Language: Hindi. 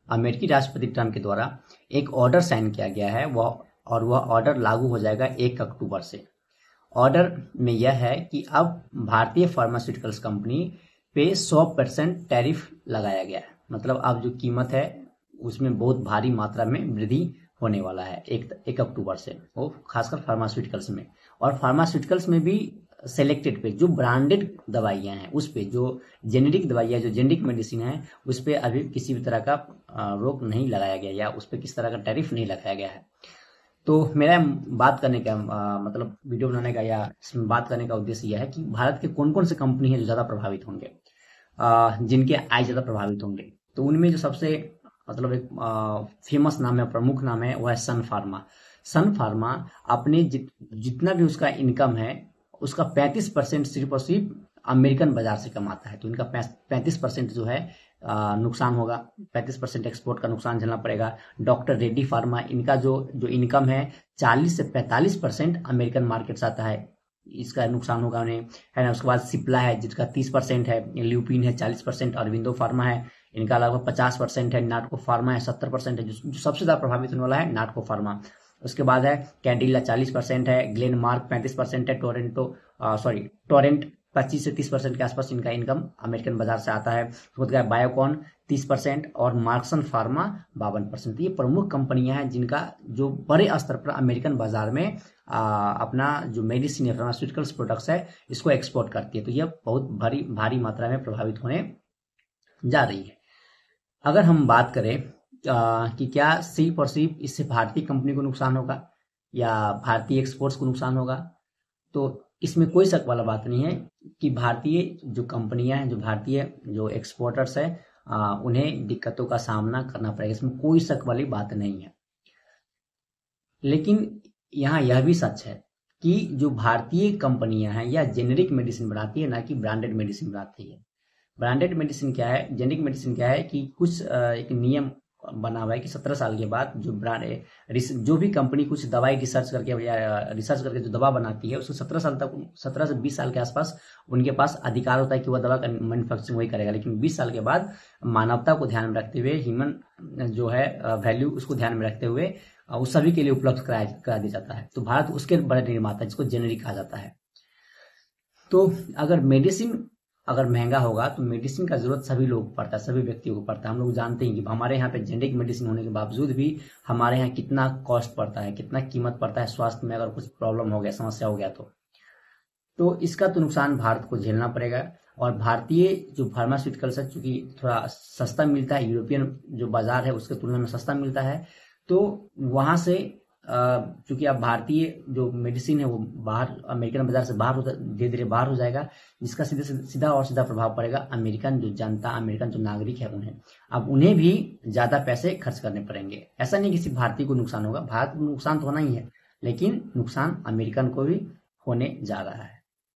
अमेरिकी राष्ट्रपति ट्रंप के द्वारा एक ऑर्डर साइन किया गया है, वह ऑर्डर लागू हो जाएगा 1 अक्टूबर से। ऑर्डर में यह है कि अब भारतीय फार्मास्यूटिकल्स कंपनी पे 100% टैरिफ लगाया गया है। मतलब अब जो कीमत है उसमें बहुत भारी मात्रा में वृद्धि होने वाला है 1 अक्टूबर से, वो खासकर फार्मास्यूटिकल्स में। और फार्मास्यूटिकल्स में भी सेलेक्टेड पे जो ब्रांडेड दवाइयां हैं उस पे, जो जेनेरिक दवाइयां, जो जेनेरिक मेडिसिन है, उस पे अभी किसी भी तरह का रोक नहीं लगाया गया या उस पे किसी तरह का टैरिफ नहीं लगाया गया है। तो मेरा बात करने का मतलब वीडियो बनाने का या इसमें बात करने का उद्देश्य यह है कि भारत के कौन कौन से कंपनी है जो ज्यादा प्रभावित होंगे, जिनके आय ज्यादा प्रभावित होंगे। तो उनमें जो सबसे मतलब एक फेमस नाम है, प्रमुख नाम है, वह है सन फार्मा। सन फार्मा अपने जितना भी उसका इनकम है उसका 35% सिर्फ और सिर्फ अमेरिकन बाजार से कमाता है। तो इनका 35% जो है नुकसान होगा, 35% एक्सपोर्ट का नुकसान झेलना पड़ेगा। डॉक्टर रेड्डी फार्मा, इनका जो इनकम है 40 से 45% अमेरिकन मार्केट से आता है, इसका नुकसान होगा उन्हें, है ना। उसके बाद सिप्ला है जिसका 30% है, ल्यूपिन है 40%, अरविंदो फार्मा है, इनका लगभग 50% है, नाटको फार्मा है 70% है, जो सबसे ज्यादा प्रभावित होने वाला है नाटको फार्मा। उसके बाद है कैडिला 40% है, ग्लेन मार्क 35% है, टोरेंट 25 से 30% के आसपास इनका इनकम अमेरिकन बाजार से आता है। उसके बाद बायोकॉन 30% और मार्क्सन फार्मा 52%। ये प्रमुख कंपनियां हैं जिनका जो बड़े स्तर पर अमेरिकन बाजार में अपना जो मेडिसिन या फार्मास्यूटिकल्स प्रोडक्ट्स है इसको एक्सपोर्ट करती है। तो यह बहुत भारी मात्रा में प्रभावित होने जा रही है। अगर हम बात करें कि क्या सिर्फ और सिर्फ इससे भारतीय कंपनी को नुकसान होगा या भारतीय एक्सपोर्ट्स को नुकसान होगा, तो इसमें कोई शक वाला बात नहीं है कि भारतीय जो कंपनियां हैं, जो भारतीय जो एक्सपोर्टर्स है, उन्हें दिक्कतों का सामना करना पड़ेगा, इसमें कोई शक वाली बात नहीं है। लेकिन यहाँ यह भी सच है कि जो भारतीय कंपनियां हैं या जेनेरिक मेडिसिन बनाती है, ना कि ब्रांडेड मेडिसिन बनाती है। ब्रांडेड मेडिसिन क्या है, जेनेरिक मेडिसिन क्या है कि कुछ एक नियम बना हुआ है कि 17 साल के बाद जो भी कंपनी कुछ दवाई रिसर्च करके जो दवा बनाती है उसको 17 साल तक, 17 से 20 साल के आसपास उनके पास अधिकार होता है कि वह दवा का मैन्युफैक्चरिंग वही करेगा। लेकिन 20 साल के बाद मानवता को ध्यान में रखते हुए, ह्यूमन जो है वैल्यू उसको ध्यान में रखते हुए उस सभी के लिए उपलब्ध करा दिया जाता है। तो भारत उसके बड़े निर्माता जिसको जेनेरिक कहा जाता है। तो अगर मेडिसिन महंगा होगा तो मेडिसिन का जरूरत सभी लोगों को पड़ता है, सभी व्यक्तियों को पड़ता है। हम लोग जानते हैं कि हमारे यहाँ पे जेनेरिक मेडिसिन होने के बावजूद भी हमारे यहाँ कितना कॉस्ट पड़ता है, कितना कीमत पड़ता है स्वास्थ्य में, अगर कुछ प्रॉब्लम हो गया, समस्या हो गया तो इसका तो नुकसान भारत को झेलना पड़ेगा। और भारतीय जो फार्मास्यूटिकल्स है चूंकि थोड़ा सस्ता मिलता है, यूरोपियन जो बाजार है उसके तुलना में सस्ता मिलता है, तो वहां से चूंकि अब भारतीय जो मेडिसिन है वो बाहर अमेरिकन बाजार से धीरे धीरे बाहर हो जाएगा, जिसका सीधा प्रभाव पड़ेगा अमेरिकन जो जनता, अमेरिकन जो नागरिक है उन्हें भी ज्यादा पैसे खर्च करने पड़ेंगे। ऐसा नहीं कि सिर्फ भारतीय को नुकसान होगा, भारत को नुकसान तो होना ही है, लेकिन नुकसान अमेरिकन को भी होने जा रहा है।